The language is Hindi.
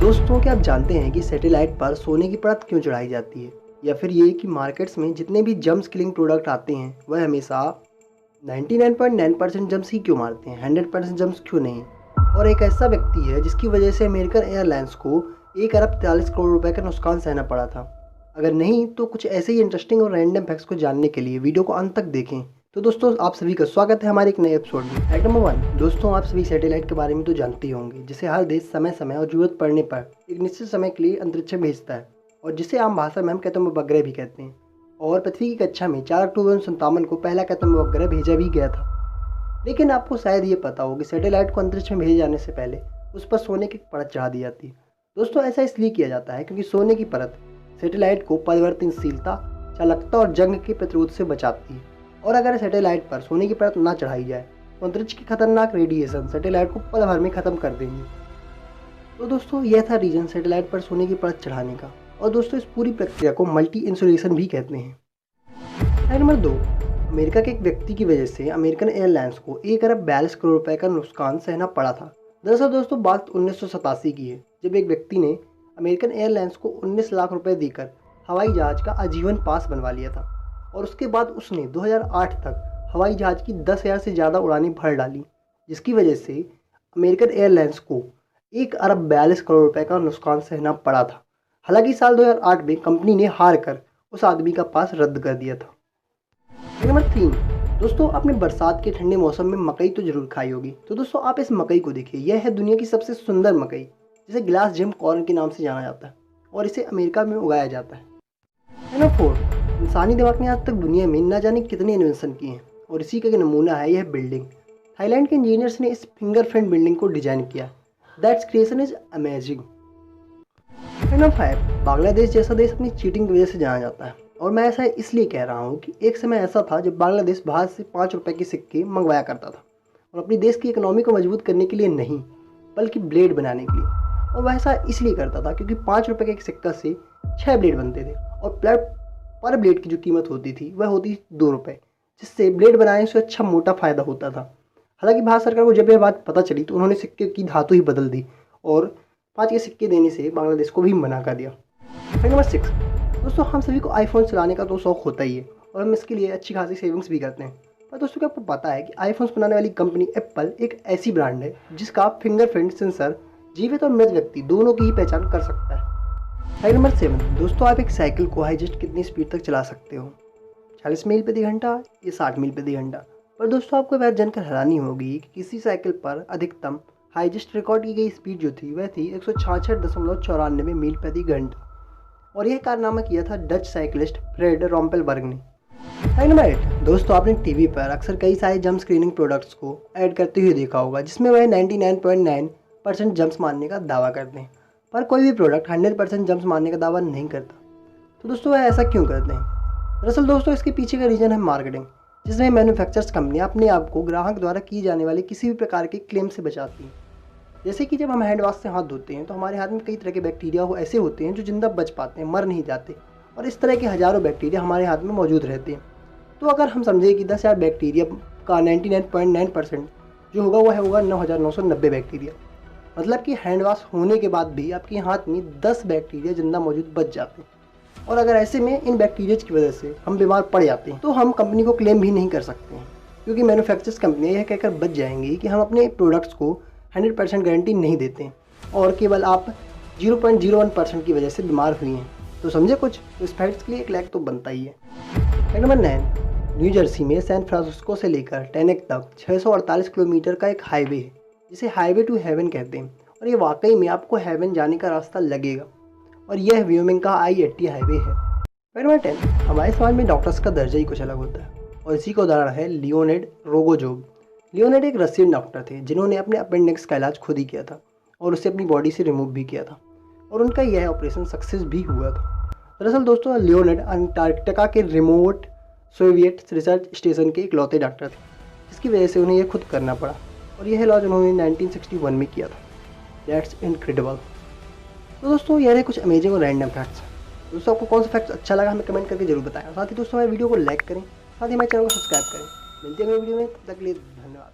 दोस्तों, क्या आप जानते हैं कि सैटेलाइट पर सोने की परत क्यों चढ़ाई जाती है? या फिर ये कि मार्केट्स में जितने भी जम्प्स किलिंग प्रोडक्ट आते हैं वह हमेशा 99.9% जम्प्स ही क्यों मारते हैं, 100% जम्प्स क्यों नहीं? और एक ऐसा व्यक्ति है जिसकी वजह से अमेरिकन एयरलाइंस को 1 अरब 43 करोड़ रुपए का नुकसान सहना पड़ा था। अगर नहीं तो कुछ ऐसे ही इंटरेस्टिंग और रैंडम फैक्ट्स को जानने के लिए वीडियो को अंत तक देखें। तो दोस्तों, आप सभी का स्वागत है हमारे एक नए एपिसोड में। Fact number 1। दोस्तों, आप सभी सैटेलाइट के बारे में तो जानते ही होंगे, जिसे हर देश समय समय और जरूरत पड़ने पर एक निश्चित समय के लिए अंतरिक्ष में भेजता है, और जिसे आम भाषा में हम कहते हैं उपग्रह भी कहते हैं। और पृथ्वी की कक्षा में 4 अक्टूबर 1957 को पहला कहते उपग्रह भेजा भी गया था। लेकिन आपको शायद ये पता हो कि सैटेलाइट को अंतरिक्ष में भेजे जाने से पहले उस पर सोने की परत चढ़ा दी जाती है। दोस्तों, ऐसा इसलिए किया जाता है क्योंकि सोने की परत सैटेलाइट को परिवर्तनशीलता, चालकता और जंग के प्रतिरोध से बचाती है। और अगर सैटेलाइट पर सोने की परत ना चढ़ाई जाए तो अंतरिक्ष की खतरनाक रेडिएशन सैटेलाइट को पल भर में खत्म कर देंगे। तो दोस्तों, यह था रीजन सैटेलाइट पर सोने की परत चढ़ाने का। और दोस्तों, इस पूरी प्रक्रिया को मल्टी इंसुलेशन भी कहते हैं। Fact number 2। अमेरिका के एक व्यक्ति की वजह से अमेरिकन एयरलाइंस को 1 अरब 42 करोड़ रुपए का नुकसान सहना पड़ा था। दरअसल दोस्तों, बात 1987 की है, जब एक व्यक्ति ने अमेरिकन एयरलाइंस को 19 लाख रुपए देकर हवाई जहाज का आजीवन पास बनवा लिया था। और उसके बाद उसने 2008 तक हवाई जहाज की 10,000 से ज़्यादा उड़ानें भर डाली, जिसकी वजह से अमेरिकन एयरलाइंस को 1 अरब 42 करोड़ रुपए का नुकसान सहना पड़ा था। हालांकि साल 2008 में कंपनी ने हार कर उस आदमी का पास रद्द कर दिया था। नंबर 3। दोस्तों, आपने बरसात के ठंडे मौसम में मकई तो जरूर खाई होगी। तो दोस्तों, आप इस मकई को देखिए, यह है दुनिया की सबसे सुंदर मकई, जिसे ग्लास जेम कॉर्न के नाम से जाना जाता है, और इसे अमेरिका में उगाया जाता है। नंबर 4। इंसानी दिमाग ने आज तक दुनिया में न जाने कितने इन्वेंशन किए हैं, और इसी का नमूना है यह बिल्डिंग। थाईलैंड के इंजीनियर्स ने इस फिंगरप्रिंट बिल्डिंग को डिजाइन किया। That's creation is amazing. Number 5। Bangladesh जैसा देश अपनी चीटिंग की वजह से जाना जाता है, और मैं ऐसा इसलिए कह रहा हूँ कि एक समय ऐसा था जब बांग्लादेश बाहर से 5 रुपए के सिक्के मंगवाया करता था, और अपनी देश की इकोनॉमी को मजबूत करने के लिए नहीं, बल्कि ब्लेड बनाने के लिए। और वह ऐसा इसलिए करता था क्योंकि 5 रुपए के एक सिक्का से 6 ब्लेड बनते थे, और पर ब्लेड की जो कीमत होती थी वह होती 2 रुपये, जिससे ब्लेड बनाने से अच्छा मोटा फ़ायदा होता था। हालांकि भारत सरकार को जब यह बात पता चली तो उन्होंने सिक्के की धातु ही बदल दी, और 5 के सिक्के देने से बांग्लादेश को भी मना कर दिया। Fact number 6। दोस्तों, हम सभी को आईफोन चलाने का तो शौक होता ही है, और हम इसके लिए अच्छी खासी सेविंग्स भी करते हैं। पर दोस्तों, क्या आपको पता है कि आईफोन्स बनाने वाली कंपनी एप्पल एक ऐसी ब्रांड है जिसका फिंगरप्रिंट सेंसर जीवित और मृत व्यक्ति दोनों की ही पहचान कर सकता है। Fact number 7। दोस्तों, आप एक साइकिल को हाईएस्ट कितनी स्पीड तक चला सकते हो? 40 मील प्रति घंटा या 60 मील प्रति घंटा? पर दोस्तों, आपको बात जानकर हैरानी होगी कि किसी साइकिल पर अधिकतम हाईएस्ट रिकॉर्ड की गई स्पीड जो थी वह थी 166.94 मील प्रति घंटा, और यह कारनामा किया था डच साइकिलिस्ट फ्रेड रोम्पेलबर्ग ने। Fact number 8। दोस्तों, आपने टीवी पर अक्सर कई सारे जंप स्क्रीनिंग प्रोडक्ट्स को ऐड करते हुए देखा होगा, जिसमें वह 99.9% जंप्स मारने का दावा करते हैं, पर कोई भी प्रोडक्ट 100% जंप्स मारने का दावा नहीं करता। तो दोस्तों, वह ऐसा क्यों करते हैं? दरअसल दोस्तों, इसके पीछे का रीज़न है मार्केटिंग, जिसमें मैन्युफैक्चरर्स कंपनियां अपने आप को ग्राहक द्वारा की जाने वाले किसी भी प्रकार के क्लेम से बचाती हैं। जैसे कि जब हम हैंड वॉश से हाथ धोते हैं तो हमारे हाथ में कई तरह के बैक्टीरिया ऐसे होते हैं जो जिंदा बच पाते हैं, मर नहीं जाते, और इस तरह के हज़ारों बैक्टीरिया हमारे हाथ में मौजूद रहते हैं। तो अगर हम समझें कि 10,000 बैक्टीरिया का 99.9% जो होगा वह होगा 9,990 बैक्टीरिया, मतलब कि हैंड वॉश होने के बाद भी आपके हाथ में 10 बैक्टीरिया जिंदा मौजूद बच जाते हैं। और अगर ऐसे में इन बैक्टीरिया की वजह से हम बीमार पड़ जाते हैं तो हम कंपनी को क्लेम भी नहीं कर सकते हैं, क्योंकि मैन्युफैक्चरर्स कंपनियां यह कहकर बच जाएंगी कि हम अपने प्रोडक्ट्स को 100% गारंटी नहीं देते हैं, और केवल आप 0.01% की वजह से बीमार हुई हैं। तो समझे कुछ? तो इस फैक्ट्स के लिए एक लाइक तो बनता ही है। Fact number 9। न्यू जर्सी में सैन फ्रांसिस्को से लेकर टेनेक तक 648 किलोमीटर का एक हाईवे है, जिसे हाईवे टू हेवन कहते हैं, और ये वाकई में आपको हेवन जाने का रास्ता लगेगा, और यह व्योमिंग का I-80 हाईवे है। Fact number 10। हमारे समाज में डॉक्टर्स का दर्जा ही कुछ अलग होता है, और इसी का उदाहरण है लियोनिड रोगोजोव। लियोनिड एक रशियन डॉक्टर थे जिन्होंने अपने अपेंडिक्स का इलाज खुद ही किया था, और उसे अपनी बॉडी से रिमूव भी किया था, और उनका यह ऑपरेशन सक्सेस भी हुआ था। दरअसल दोस्तों, लियोनिड अंटार्कटिका के रिमोट सोवियत रिसर्च स्टेशन के इकलौते डॉक्टर थे, जिसकी वजह से उन्हें यह खुद करना पड़ा, और यह इलाज उन्होंने 1961 में किया था। That's incredible. तो दोस्तों, यह है कुछ अमेजिंग और रैंडम फैक्ट्स। दोस्तों, आपको कौन सा फैक्ट्स अच्छा लगा हमें कमेंट करके जरूर बताएं। साथ ही दोस्तों, हमारे वीडियो को लाइक करें, साथ ही हमारे चैनल को सब्सक्राइब करें। मिलते हैं अगले वीडियो में, तब तक के लिए धन्यवाद।